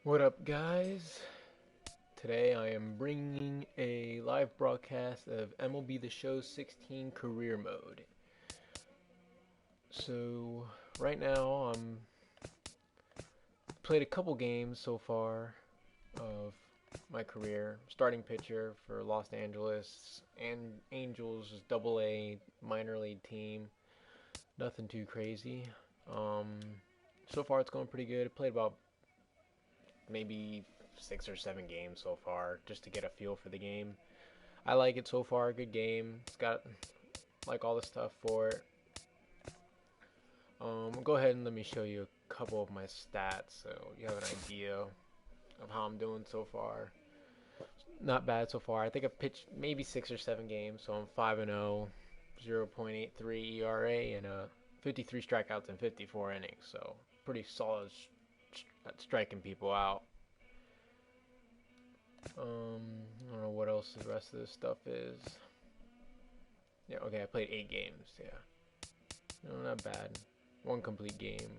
What up, guys? Today I am bringing a live broadcast of MLB The Show 16 Career Mode. So, right now I'm played a couple games so far of my career. Starting pitcher for Los Angeles and Angels AA minor league team. Nothing too crazy. So far it's going pretty good. I played about maybe 6 or 7 games so far just to get a feel for the game. I like it so far. Good game. It's got like all the stuff for it. Go ahead and let me show you a couple of my stats so you have an idea of how I'm doing so far. Not bad so far. I think I've pitched maybe 6 or 7 games, so I'm 5-0, 0.83 ERA, and 53 strikeouts in 54 innings. So pretty solid at striking people out. I don't know what else the rest of this stuff is. Yeah, okay, I played 8 games. Yeah, no, not bad. 1 complete game.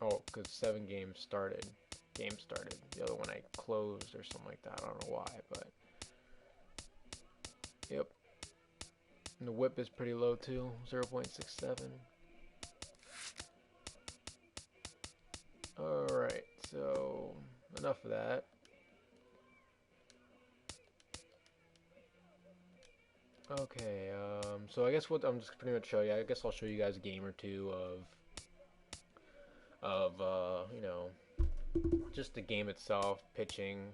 Oh, because 7 games started. The other one I closed or something like that. I don't know why, but yep. And the whip is pretty low too, 0.67. Alright, so enough of that. Okay, so I guess what I'm just pretty much show you. I guess I'll show you guys a game or two of you know, just the game itself, pitching.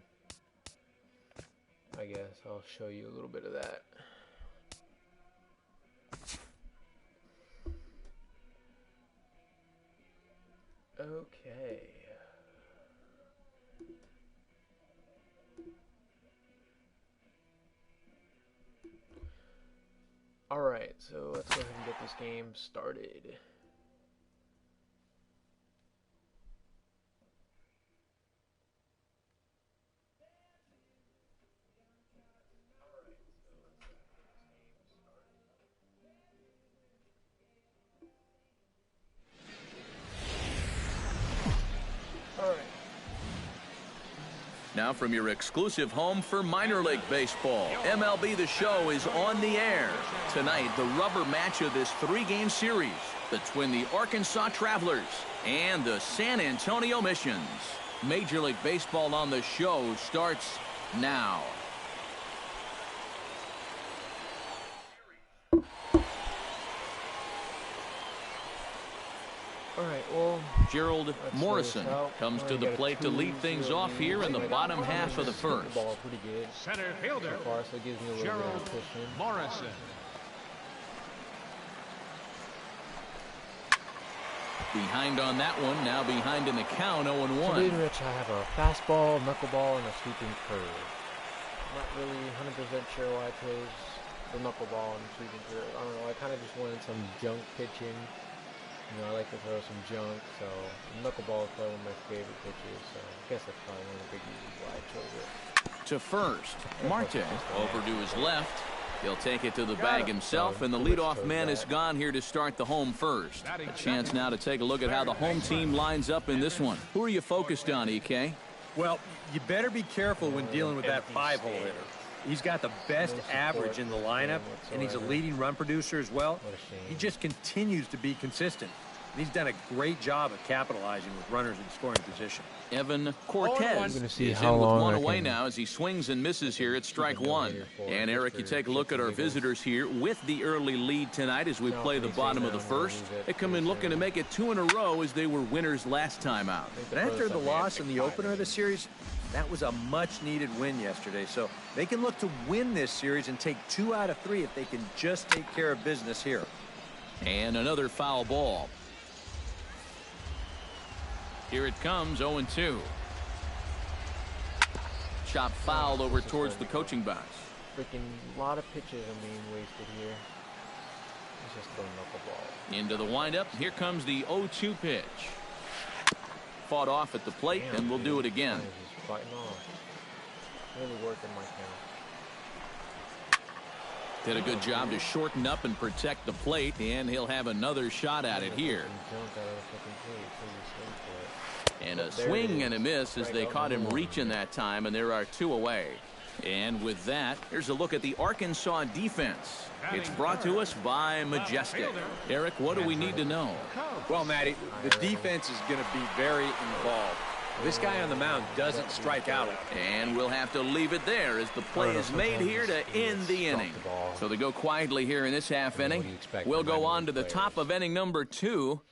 I guess I'll show you a little bit of that. Okay. Alright, so let's go ahead and get this game started. Now from your exclusive home for minor league baseball, MLB The Show is on the air. Tonight, the rubber match of this 3-game series between the Arkansas Travelers and the San Antonio Missions. Major League Baseball on The Show starts now. Alright, well, Gerald Morrison comes to the plate to lead things off here in the bottom half of the first. Ball pretty good. Center fielder, so far, so it gives me a little Gerald bit of cushion. Morrison. Behind on that one, now behind in the count, 0-1. So leading Rich, I have a fastball, knuckleball, and a sweeping curve. I'm not really 100% sure why I chose the knuckleball and sweeping curve. I don't know, I kind of just wanted some junk pitching. You know, I like to throw some junk, so knuckleball is probably one of my favorite pitches, so I guess that's probably one of the big reasons why I chose it. To first, Marte over to his left. He'll take it to the bag himself, and the leadoff man is gone here to start the home first. A chance now to take a look at how the home team lines up in this one. Who are you focused on, EK? Well, you better be careful when dealing with that 5-hole hitter. He's got the best average in the lineup, and he's a leading run producer as well. He just continues to be consistent. And he's done a great job of capitalizing with runners in scoring position. Evan Cortez is in with one away now as he swings and misses here at strike one. And Eric, you take a look at our visitors here with the early lead tonight as we play the bottom of the first. They come in looking to make it 2 in a row as they were winners last time out. But after the loss in the opener of the series, that was a much-needed win yesterday. So they can look to win this series and take 2 out of 3 if they can just take care of business here. And another foul ball. Here it comes, 0-2. Chop fouled over towards the coaching box. Freaking lot of pitches are being wasted here. Let's just throw knuckleball. Into the windup. Here comes the 0-2 pitch. Fought off at the plate, and we'll do it again. He's fighting off. Really working my count. Did a good job to shorten up and protect the plate, and he'll have another shot at it here. And a swing and a miss as they caught him reaching that time, and there are 2 away. And with that, here's a look at the Arkansas defense. It's brought to us by Majestic. Eric, what do we need to know? Well, Matty, the defense is going to be very involved. This guy on the mound doesn't strike out. And we'll have to leave it there as the play is made here to end the inning. So they go quietly here in this half inning. We'll go on to the top of inning number 2.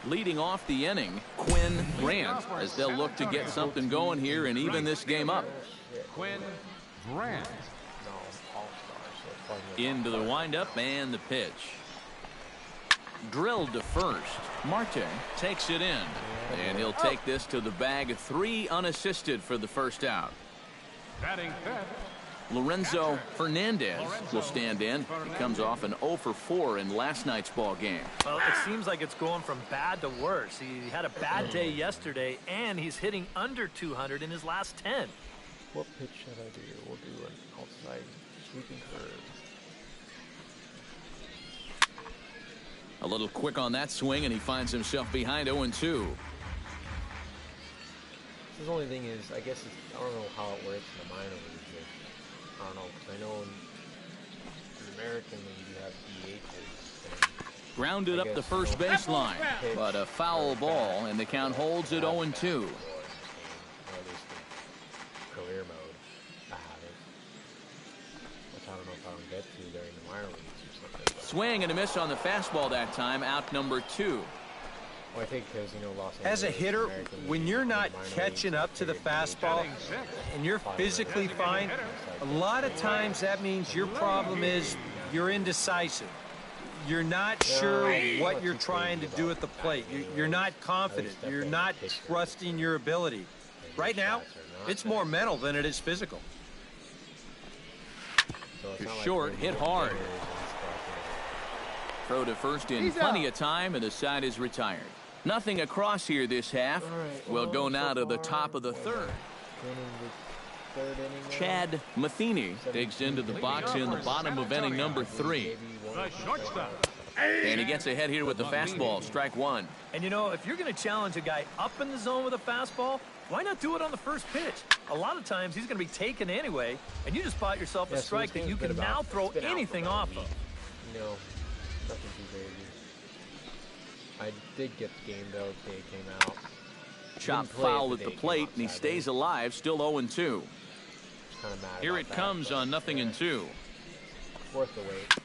Leading off the inning, Quinn Grant, as they'll look to get something going here and even this game up. Quinn Grant. Into the windup and the pitch. Drilled to first. Marte takes it in, and he'll take this to the bag. 3 unassisted for the first out. Batting fifth. Lorenzo Fernandez will stand in. He comes off an 0 for 4 in last night's ball game. Well, it seems like it's going from bad to worse. He had a bad day yesterday, and he's hitting under 200 in his last 10. What pitch should I do? We'll do an outside sweeping curve. A little quick on that swing, and he finds himself behind 0-2. The only thing is, I guess I don't know how it works in the minor leagues. I don't know, because I know in the American League you have DHs. Grounded up the first baseline, but a foul ball, and the count holds at 0-2. Or at least in career mode, I have it. Which I don't know if I don't get to during the minor leagues or something. Swing and a miss on the fastball that time, out number 2. Well, I think because, you know, Los Angeles, As a hitter, American when League, you're the not minor catching leagues, up to the they fastball and you're physically fine, a lot of times that means your problem is you're indecisive. You're not sure what you're trying to do at the plate. You're not confident. You're not trusting your ability. Right now, it's more mental than it is physical. You're short, hit hard. Throw to first in plenty of time, and the side is retired. Nothing across here this half. We'll go now to the top of the third. Chad Matheny digs into the box in the bottom of inning number 3. The shortstop. And he gets ahead here with the fastball, strike 1. And, you know, if you're going to challenge a guy up in the zone with a fastball, why not do it on the first pitch? A lot of times he's going to be taken anyway, and you just bought yourself a strike that you can now throw anything off of. No, nothing too crazy. I did get the game, though, the day it came out. Chop foul at the plate, and he stays alive, still 0-2. Here it comes on 0-2. Worth the wait.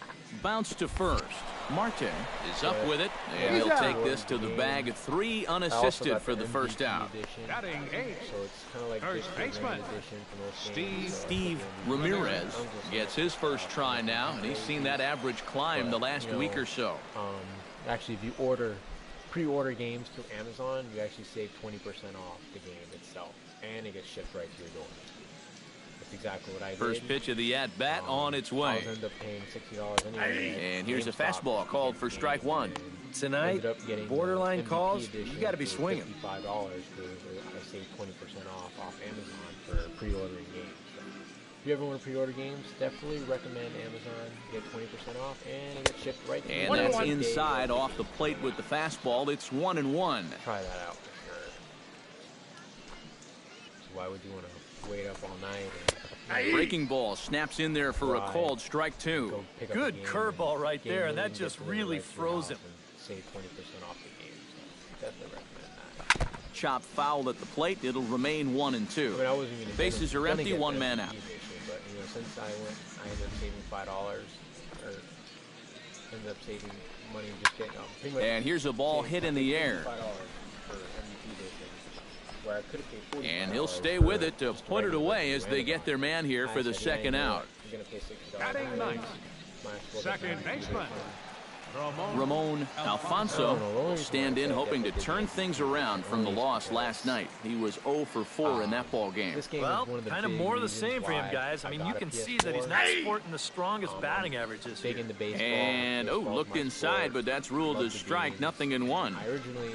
Bounce to first. Marte is up with it, and he'll take this to the bag. 3 unassisted for the first out. Batting 8. So it's kind of like First baseman, Steve Ramirez gets his first try now, and he's seen that average climb the last week or so. Actually, if you pre-order games through Amazon, you actually save 20% off the game itself, and it gets shipped right to your door. That's exactly what I did. First pitch of the at-bat on its way. I end up paying $60 anyway. And here's a fastball called for strike 1. Tonight, borderline calls, you got to be swinging. $55 because I saved 20% off Amazon for pre-ordering games. If you ever want to pre-order games, definitely recommend Amazon. Get 20% off, and it gets shipped right to you. And that's inside off the plate with the fastball. It's 1-1. Try that out for sure. So why would you want to wait up all night? Breaking ball snaps in there for a called strike 2. Good curveball right there, and that just really froze him. Save 20% off the game. So definitely recommend that. Chop foul at the plate. It'll remain 1-2. I mean, I wasn't gonna Bases are empty, 1 man out. But you know, since I ended up saving $5, or ended up saving money just getting pretty much. And here's a ball hit in the air. $5 for MVP edition, where I could have paid $45. And he'll stay with it to put it away as they get their man here for the second out. You're gonna pay $60. Batting 9th. Second baseman, Ramon Alfonso will stand in, hoping to turn things around from the loss last night. He was 0 for 4 in that ball game. Well, kind of more of the same for him, guys. I mean, you can see that he's not sporting the strongest batting average this year. And, looked inside, but that's ruled as strike, 0-1. I originally,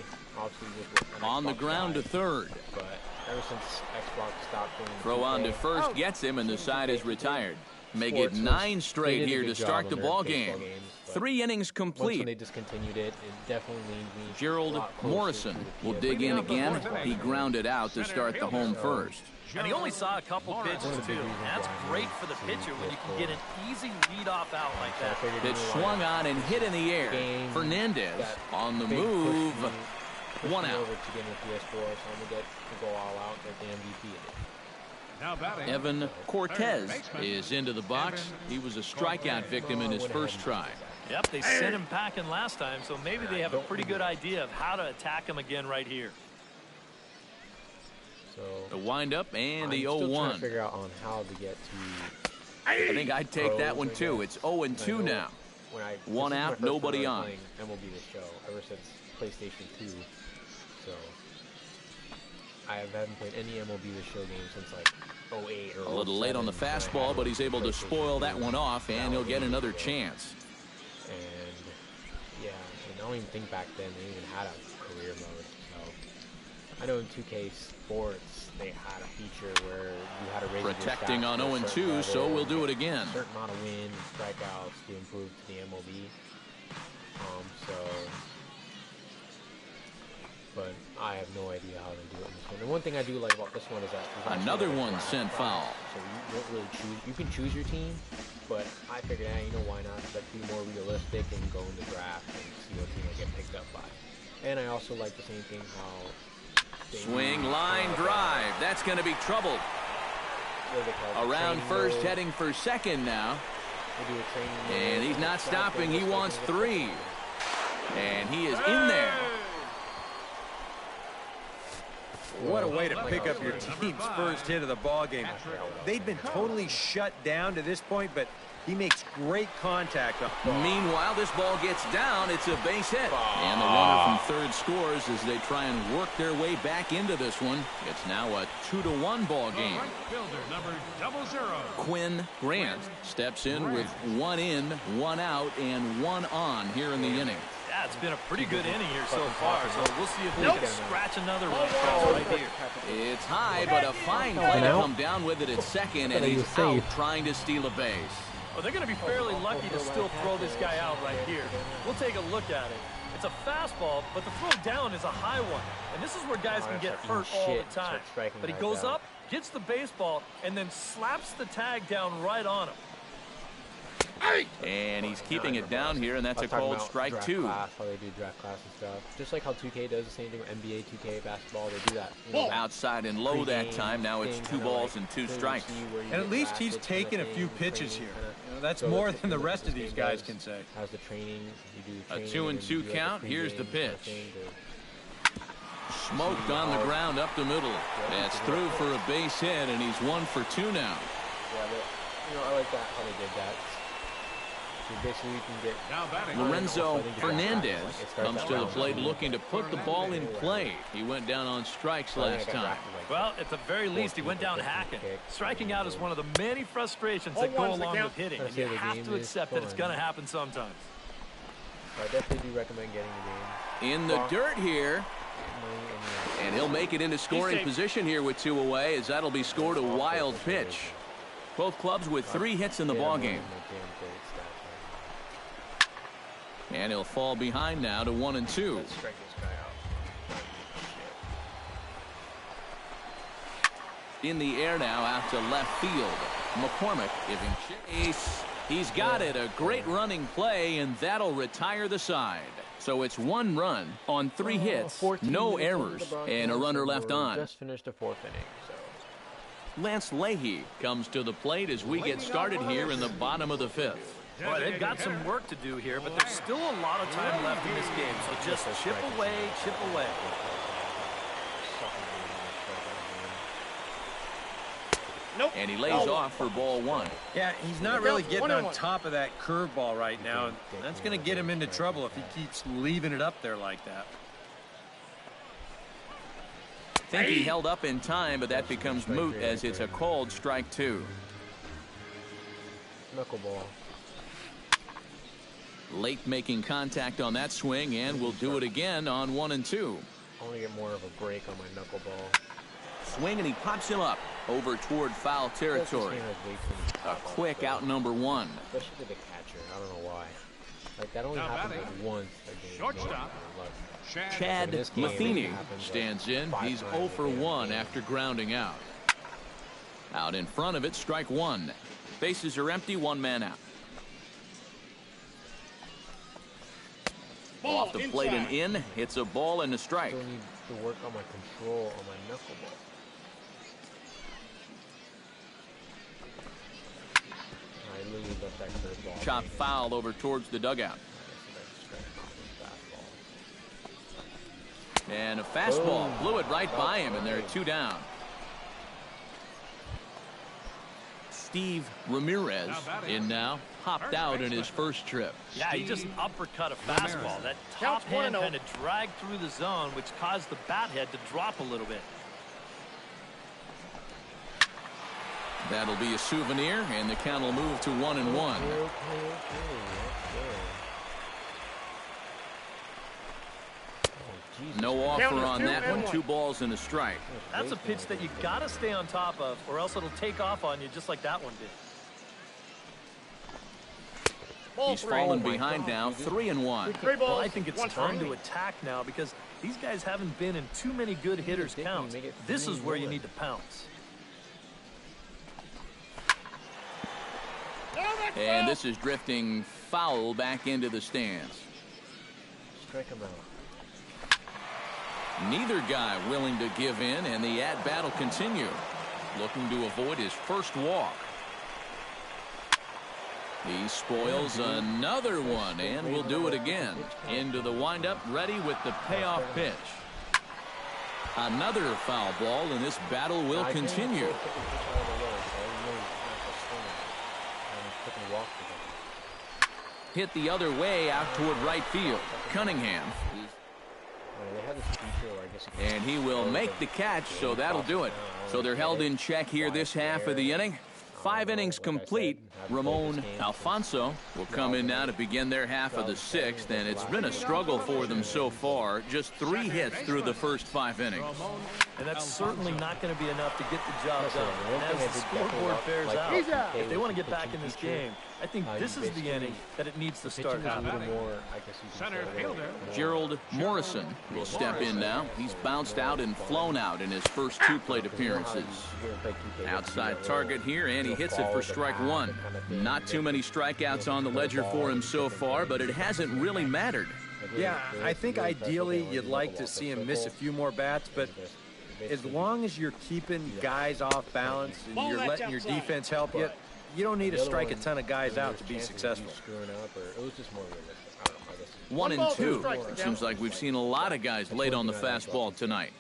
On the ground to third. But ever since Xbox stopped doing Throw on to first gets him, and the side is retired. Make it 9 straight here to start the ball game. 3 innings complete. Once when they discontinued it, it definitely made me. Gerald Morrison will dig in again. He grounded out to start the home first. And he only saw a couple pitches, too. That's great for the pitcher when you can get an easy leadoff out like that. Pitch swung on and hit in the air. Fernandez on the move. 1 out. Evan Cortez is into the box. He was a strikeout victim in his first try. Yep, they sent him packing last time, so maybe they have a pretty good idea of how to attack him again right here. The windup and the 0-1. I'm still trying to figure out on how to get to. I think I'd take that one too. It's 0-2 now. 1 out, nobody on. MLB The Show ever since PlayStation 2, so I haven't played any MLB The Show game since like 08 or. A little late on the fastball, but he's able to spoil that one off, and he'll get another chance. And yeah, and I don't even think back then they even had a career mode. So I know in 2K Sports they had a feature where you had to raise protecting on 0-2, so we'll do it again. A certain amount of wins, strikeouts to improve to the MLB. But I have no idea how to do it in this one. And one thing I do like about this one is that another one sent foul. So you don't really choose. You can choose your team, but I figured, you know, why not? Let's be more realistic and go in the draft and see what team I get picked up by. And I also like the same thing how. Swing, line, drive. That's going to be trouble. Around first, heading for second now. And he's not stopping. He wants 3. And he is in there. What a way to pick up your team's first hit of the ball game. They've been totally shut down to this point, but he makes great contact. Meanwhile, this ball gets down. It's a base hit. And the runner from third scores as they try and work their way back into this one. It's now a 2-1 ball game. Quinn Grant steps in with 1 in, 1 out, and 1 on here in the inning. Yeah, it's been a pretty good inning here so far, so we'll see if they can scratch another run right here. It's high, but a fine play to come down with it at second, and he's out trying to steal a base. Well, they're going to be fairly lucky to still throw this guy out right here. We'll take a look at it. It's a fastball, but the throw down is a high one. And this is where guys can get hurt all the time. But he goes up, gets the baseball, and then slaps the tag down right on him. And he's keeping it down here, and that's a called strike 2. How they do draft class and stuff. Just like how 2K does the same thing with NBA 2K basketball, they do that. Outside and low that time. Now it's 2 balls and 2 strikes. And at least he's taken a few pitches here. That's more than the rest of these guys can say. How's the training? A 2-2 count. Here's the pitch. Smoked on the ground up the middle. That's through for a base hit, and he's 1 for 2 now. Yeah, I like that how they did that. Basically, you can get Lorenzo Fernandez comes to the plate looking to put the ball in play. He went down on strikes last time. Well, at the very least, he went down hacking. Striking out is one of the many frustrations that go along with hitting, and you have to accept that it's going to happen sometimes. I definitely do recommend getting the game. In the dirt here. And he'll make it into scoring position here with 2 away, as that'll be scored a wild pitch. Both clubs with 3 hits in the ballgame. And he'll fall behind now to 1-2. In the air now out to left field. McCormick giving chase. He's got it. A great running play, and that'll retire the side. So it's 1 run on 3 hits, no errors, and a runner left on. Just finished the 4th inning. Lance Leahy comes to the plate as we get started here in the bottom of the 5th. Boy, they've got some work to do here, but there's still a lot of time left in this game, so just chip away, chip away. Nope. And he lays off for ball 1. Yeah, he's not really getting on top of that curveball right now, and that's going to get him into trouble if he keeps leaving it up there like that. I think he held up in time, but that becomes moot as it's a called strike 2. Knuckleball. Late making contact on that swing, and we'll do it again on 1-2. I want to get more of a break on my knuckleball. Swing, and he pops him up over toward foul territory. A quick out number 1. Especially the catcher. I don't know why. Like that only happens like once a game. Shortstop. Chad Matheny stands in. He's 0 for 1 after grounding out. Out in front of it, strike one. Bases are empty, one man out. Off the plate and in. It's a ball and a strike. I still need to work on my control on my knuckleball. I literally left that curveball. Chop foul over towards the dugout. And a fastball blew it right by him, and they're 2 down. Steve Ramirez in now, popped out in his first trip. Yeah, he just uppercut a fastball. That top hand kind of dragged through the zone, which caused the bat head to drop a little bit. That'll be a souvenir, and the count will move to 1-1. No offer on that one. 2 balls and a strike. That's a pitch that you got to stay on top of, or else it'll take off on you just like that one did. He's fallen behind now, 3-1. Well, I think it's time to attack now because these guys haven't been in too many good hitters' counts. This is where you need to pounce. And this is drifting foul back into the stands. Strike him out. Neither guy willing to give in, and the at-bat will continue. Looking to avoid his first walk. He spoils another one, and will do it again. Into the windup, ready with the payoff pitch. Another foul ball, and this battle will continue. Hit the other way out toward right field. Cunningham. And he will make the catch, so that'll do it. So they're held in check here this half of the inning. 5 innings complete. Ramon Alfonso will come in now to begin their half of the 6th, and it's been a struggle for them so far. Just 3 hits through the first 5 innings. And that's certainly not going to be enough to get the job done. And as the scoreboard bears out, if they want to get back in this game, I think this is the inning that it needs to start happening. Center fielder. Gerald Morrison will step in now. He's bounced out and flown out in his first 2 plate appearances. Outside target here, and he hits it for strike one. Not too many strikeouts on the ledger for him so far, but it hasn't really mattered. Yeah, I think ideally you'd like to see him miss a few more bats, but as long as you're keeping guys off balance and you're letting your defense help you, you don't need to strike a ton of guys out to be successful. 1-2. Seems like we've seen a lot of guys late on the fastball tonight.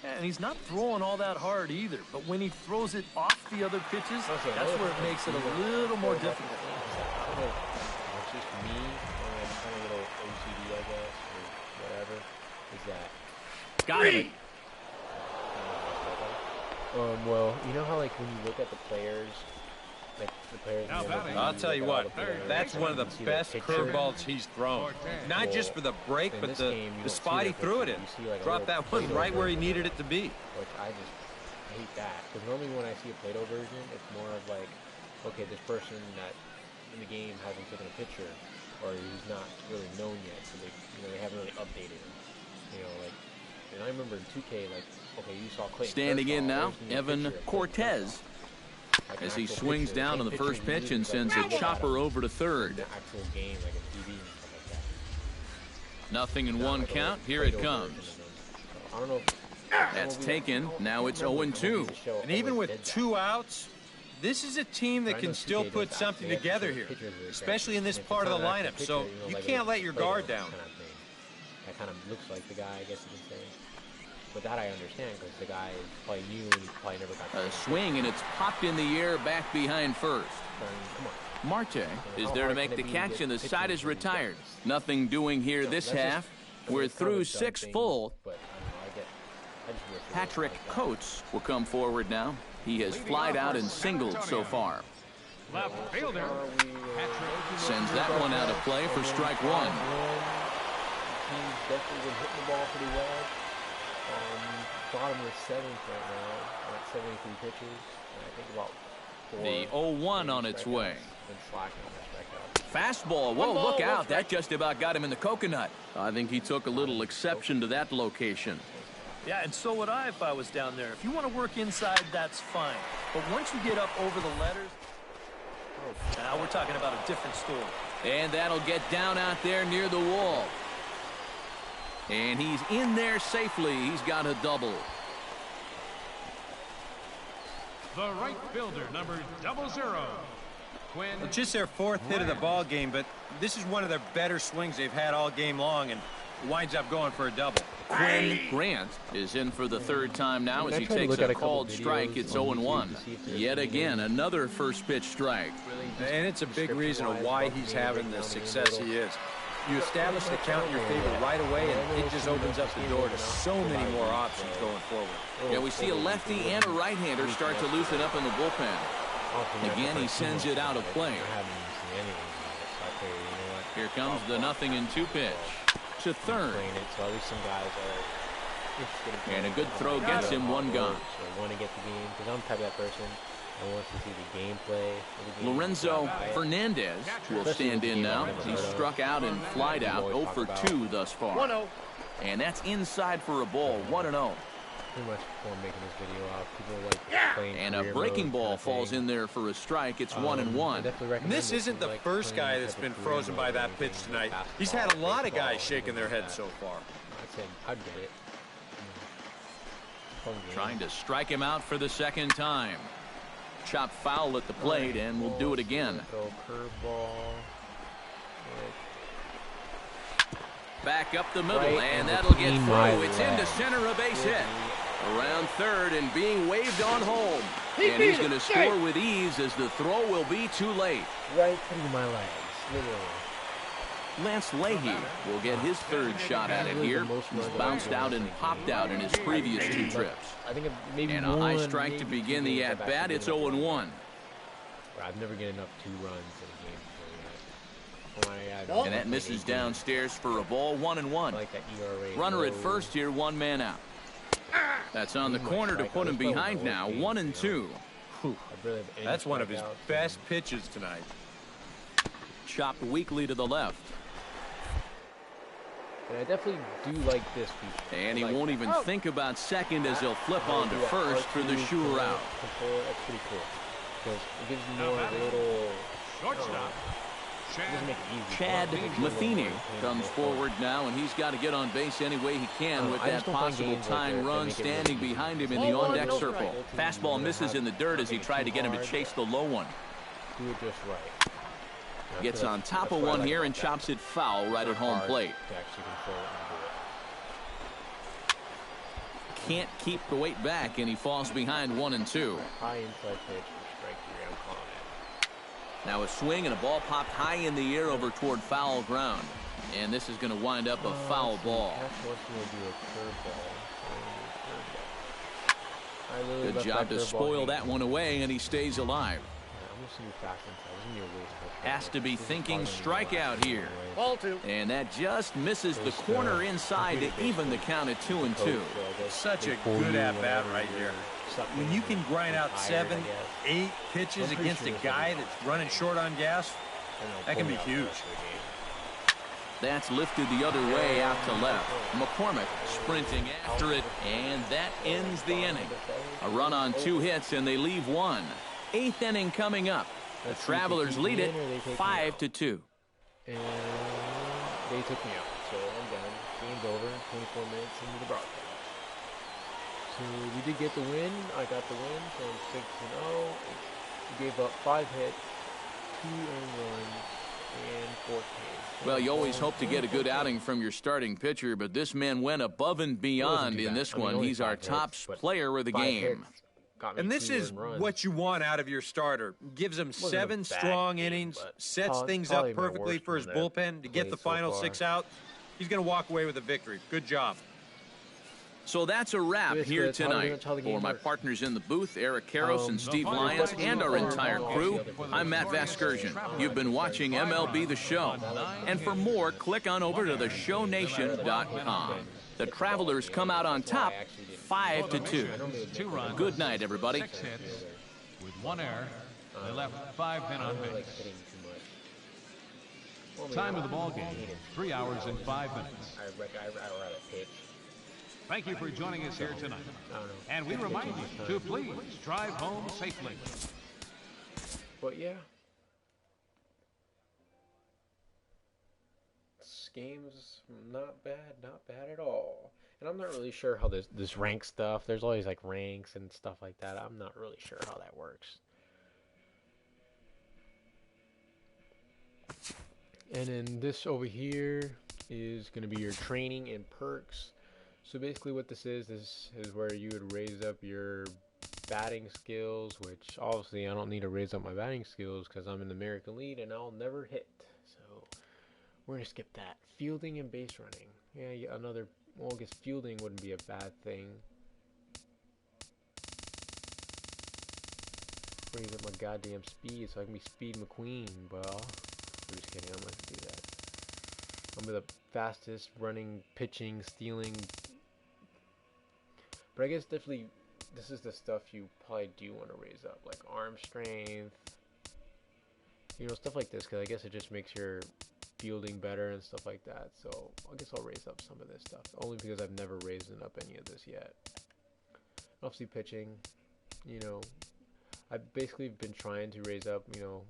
And he's not throwing all that hard either, but when he throws it off the other pitches, that's where it makes it a little more difficult. It's just me, and kind of a little OCD, I guess, or whatever, is that... Got it. Well, you know how, like, when you look at the players, like, the players... I'll tell you what, that's one of the best curveballs he's thrown. Not just for the break, but the spot he threw it in. Dropped that one right where he needed it to be. Which I hate that. Because normally when I see a Play-Doh version, it's more of like, okay, this person that in the game hasn't taken a picture, or he's not really known yet, so they haven't really updated him. Like, and I remember in 2K, like, okay, you saw Clayton. Standing in now, Evan Cortez. As he swings down on the first pitch and sends a chopper over to third. Nothing in 1 count. Here it comes. That's taken. Now it's 0-2. And even with 2 outs, this is a team that can still put something together here, especially in this part of the lineup. So you can't let your guard down. That kind of looks like the guy, I guess you can say. But that I understand because the guy is probably new and he probably never got a swing, and it's popped in the air back behind first. Marte is there to make the catch, and the side is retired. Nothing doing here this half. We're through 6 full. Patrick Coates will come forward now. He has flied out and singled so far. Left fielder. Sends that one out of play for strike one. He's definitely been hitting the ball pretty well. Bottom of the 7th right now, at 73 pitches. And I think about The 0-1 on its way. Been slacking on their strikeouts. Fastball. Whoa, look out. That just about got him in the coconut. I think he took a little exception to that location. Yeah, and so would I if I was down there. If you want to work inside, that's fine. But once you get up over the letters, now we're talking about a different story. And that'll get down out there near the wall. And he's in there safely. He's got a double. The right fielder, number 00. Well, just their fourth hit of the ball game, but this is one of their better swings they've had all game long, and winds up going for a double. Quinn Grant is in for the third time now as he takes a called strike. It's 0-1. Yet again, another first pitch strike. And it's a big reason of why he's having the success he is. You establish the count in your favor right away, and it just opens up the door to so many more options going forward. Yeah, we see a lefty and a right-hander start to loosen up in the bullpen. Again, he sends it out of play. Here comes the 0-2 pitch to third. And a good throw gets him one gone. I want to get the game because I'm the type of that person. I want to see the gameplay. Lorenzo Fernandez will stand in now. He's struck out and flied out 0 for 2 thus far. 1-0. And that's inside for a ball, 1-0. Pretty much before making this video out, people like playing And a breaking ball falls in there for a strike. It's 1-1. And this isn't the first guy that's been frozen by that pitch tonight. He's had a lot of guys shaking their heads so far. I'd get it. Trying to strike him out for the second time. Chop foul at the plate, and we'll do it again. Back up the middle, and that'll get through. It's into center, a base hit. Around third and being waved on home. And he's going to score with ease as the throw will be too late. Right between my legs, literally. Lance Leahy will get his third shot at it here. He's bounced out and popped out in his previous 2 trips. And a high strike to begin the at-bat. It's 0-1. I've never get enough 2 runs in a game. And that misses downstairs for a ball, 1-1. Runner at first here, 1 man out. That's on the corner to put him behind now, 1-2. That's one of his best pitches tonight. Chopped weakly to the left. And I definitely do like this feature. And he won't even think about second as he'll flip on to first for the sure out. That's pretty cool. Because it gives you more of a little... Shortstop. Chad Matheny comes forward now, and he's got to get on base any way he can with that possible tying run standing behind him in the on-deck circle. Fastball misses in the dirt as he tried to get him to chase the low one. Do it just right. Gets on top of one here and chops it foul right at home plate. Can't keep the weight back, and he falls behind 1-2. High inside pitch for strike 3. I'm calling it. Now a swing and a ball popped high in the air over toward foul ground. And this is going to wind up a foul ball. Good job to spoil that one away, and he stays alive. Has to be thinking strikeout here. Ball 2. And that just misses the corner inside to even the count at 2-2. Such a good at-bat right here. When you can grind out 7, 8 pitches against a guy that's running short on gas, that can be huge. That's lifted the other way out to left. McCormick sprinting after it, and that ends the inning. A run on 2 hits, and they leave 1. 8th inning coming up. The Travelers lead it 5-2. And they took me out, so I'm done. Game's over. 24 minutes into the broadcast. So we did get the win. I got the win from 6-0. We gave up 5 hits, 2 earned runs, and 14. Well, you always hope to get a good outing from your starting pitcher, but this man went above and beyond in this one. He's our top player of the game. And this is what you want out of your starter. Gives him 7 strong innings, sets things up perfectly for his bullpen to get the final 6 out. He's going to walk away with a victory. Good job. So that's a wrap here tonight. For my partners in the booth, Eric Karros and Steve Lyons, and our entire crew, I'm Matt Vasgersian. You've been watching MLB The Show. And for more, click on over to theshownation.com. The Travelers come out on top 5-2. Good night, everybody. 6 hits with 1 error They left 5 men on like base. hitting too much. Well, Time of the ball game, 3 hours and 5 minutes. I'd rather pitch. Thank you for joining us here tonight. I don't know. And we remind you to please drive home safely. But yeah. This game's not bad at all. And I'm not really sure how this rank stuff, there's always like ranks and stuff like that. I'm not really sure how that works. And then this over here is going to be your training and perks. So basically what this is where you would raise up your batting skills, which obviously I don't need to raise up my batting skills because I'm in the American League and I'll never hit. So we're going to skip that. Fielding and base running. Yeah, another, well, I guess fielding wouldn't be a bad thing. Raise up my goddamn speed so I can be Speed McQueen, well. I'm just kidding, I'm not gonna do that. I'm the fastest running, pitching, stealing. But I guess definitely this is the stuff you probably do want to raise up, like arm strength, you know, stuff like this, because I guess it just makes your fielding better and stuff like that. So I guess I'll raise up some of this stuff, only because I've never raised up any of this yet. Obviously pitching, you know, I've basically been trying to raise up, you know,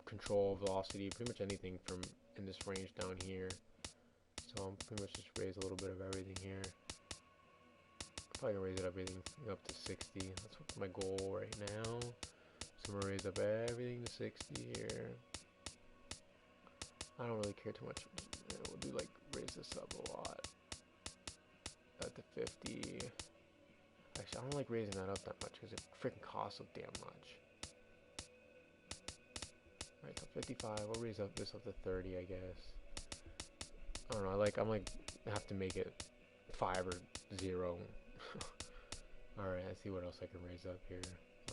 control, velocity, pretty much anything from in this range down here. So I'm pretty much just raise a little bit of everything here. Probably gonna raise it everything up to 60. That's my goal right now. So I'm gonna raise up everything to 60 here. I don't really care too much. You know, we'll do like raise this up a lot. That to 50. Actually, I don't like raising that up that much because it freaking costs so damn much. Alright, so 55. We'll raise up this up to 30, I guess. I don't know. I have to make it 5 or 0. Alright, I see what else I can raise up here.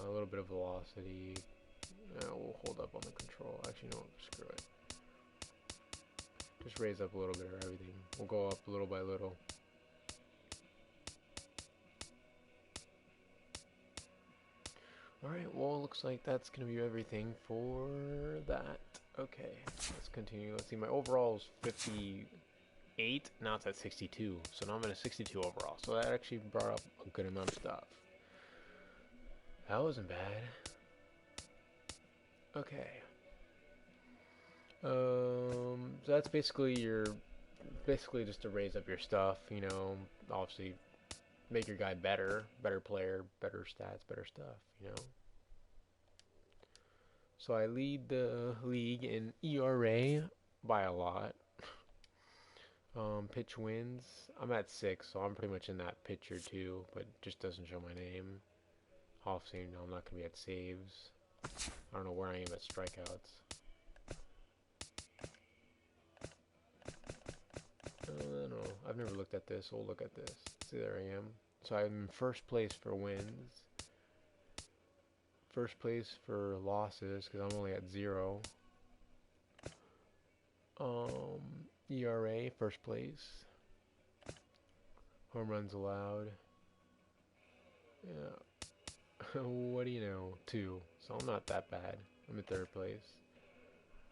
A little bit of velocity. We'll hold up on the control. Actually, no, screw it. Just raise up a little bit of everything. We'll go up little by little. Alright, well, looks like that's going to be everything for that. Okay, let's continue. Let's see, my overall is 58. Now it's at 62. So now I'm at a 62 overall. So that actually brought up a good amount of stuff. That wasn't bad. Okay. So that's basically just to raise up your stuff, you know, obviously make your guy better player, better stats, better stuff, you know. So I lead the league in ERA by a lot. Pitch wins, I'm at 6, so I'm pretty much in that pitcher too, but it just doesn't show my name. Obviously, you know, I'm not going to be at saves. I don't know where I am at strikeouts. I don't know. I've never looked at this. We'll look at this. See, there I am. So I'm in first place for wins. First place for losses, because I'm only at 0. ERA, first place. Home runs allowed. Yeah. What do you know? 2. So I'm not that bad. I'm in third place.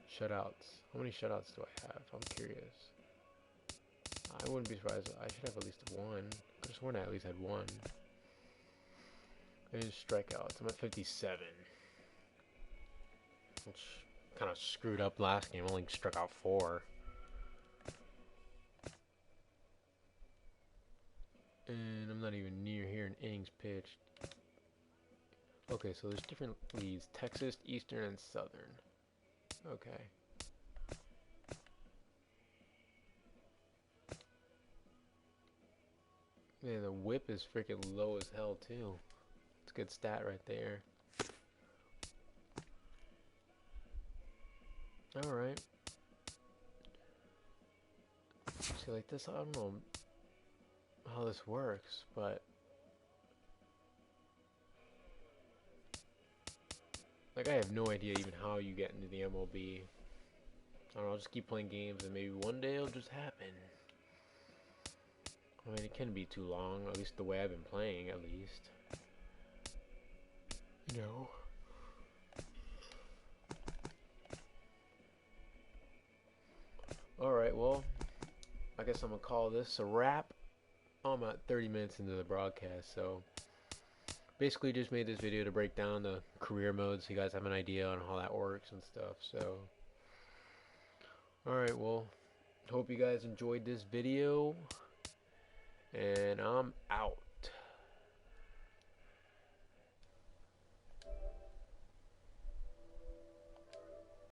Shutouts. How many shutouts do I have? I'm curious. I wouldn't be surprised. I should have at least 1. I could have sworn I at least had 1. And strikeouts. I'm at 57. Which kind of screwed up last game. I only struck out 4. And I'm not even near here in innings pitched. Okay, so there's different leagues. Texas, Eastern, and Southern. Okay. Man, the whip is freaking low as hell, too. It's a good stat right there. Alright. See, like this, I don't know how this works, but like, I have no idea even how you get into the MLB. I don't know, I'll just keep playing games and maybe one day it'll just happen. I mean, it can be too long, at least the way I've been playing, at least. You know. Alright, well, I guess I'm going to call this a wrap. I'm at 30 minutes into the broadcast, so basically just made this video to break down the career mode so you guys have an idea on how that works and stuff. So, alright, well, hope you guys enjoyed this video, and I'm out.